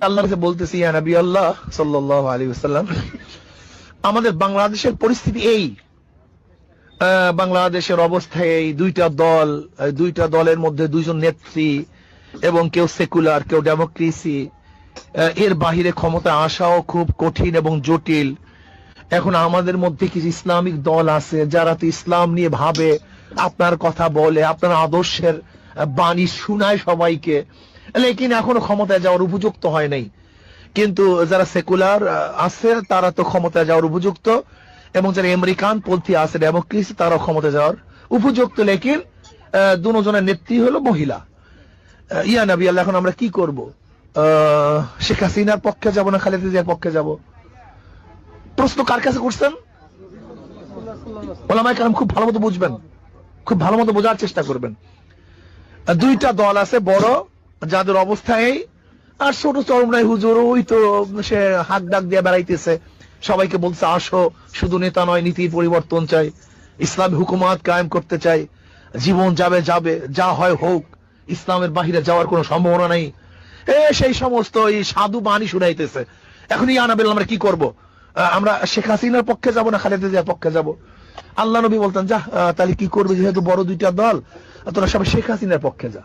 আল্লাহর কাছে বলতেছি, ইয়া নবী আল্লাহ সাল্লাল্লাহু আলাইহি ওয়াসাল্লাম, আমাদের বাংলাদেশের পরিস্থিতি এই, বাংলাদেশের অবস্থা এই, দুইটা দলের মধ্যে দুইজন নেত্রী, এবং কেউ সেকুলার কেউ ডেমোক্রেসি, এর বাহিরে ক্ষমতা আসাও খুব কঠিন এবং জটিল। এখন আমাদের মধ্যে কিছু ইসলামিক দল আছে যারা তো ইসলাম নিয়ে ভাবে, আপনার কথা বলে, আপনার আদর্শের বাণী শুনায় সবাইকে, লেকিন এখনো ক্ষমতায় যাওয়ার উপযুক্ত হয় নাই। কিন্তু যারা সেকুলার আছে তারা তো ক্ষমতায় যাওয়ার উপযুক্ত, এবং যারা আমেরিকান পন্থী আছে ডেমোক্রেসি তারাও ক্ষমতায় যাওয়ার উপযুক্ত, লেকিন দুজনের নেত্রী হলো মহিলা। ইয়া নবী আল্লাহ, এখন আমরা কি করব? শেখ হাসিনার পক্ষে যাব না খালেদা জিয়ার পক্ষে যাব? প্রশ্ন কার কাছে করছেন? ওলামায়ে কেরাম খুব ভালো মতো বুঝবেন, খুব ভালো মতো বোঝার চেষ্টা করবেন। দুইটা দল আছে বড়, যাদের অবস্থায়, আর ছোট চরমরাই হুজুর ওই তো সে হাক ডাক দিয়ে বেড়াইতেছে, সবাইকে বলছে আসো, শুধু নেতা নয় নীতির পরিবর্তন চাই, ইসলামী হুকুমাত কায়েম করতে চাই, জীবন যাবে যাবে, যা হয় হোক, ইসলামের বাহিরে যাওয়ার কোনো সম্ভাবনা নাই, সেই সমস্ত এই সাধু বাণী শুনাইতেছে। এখন ইয়া নবী আমরা কি করব? আমরা শেখ হাসিনার পক্ষে যাব না খালেদা জিয়ার পক্ষে যাব? আল্লাহ নবী বলতেন, যা তাহলে কি করবে, যেহেতু বড় দুইটা দল, তোরা সবাই শেখ হাসিনার পক্ষে যা।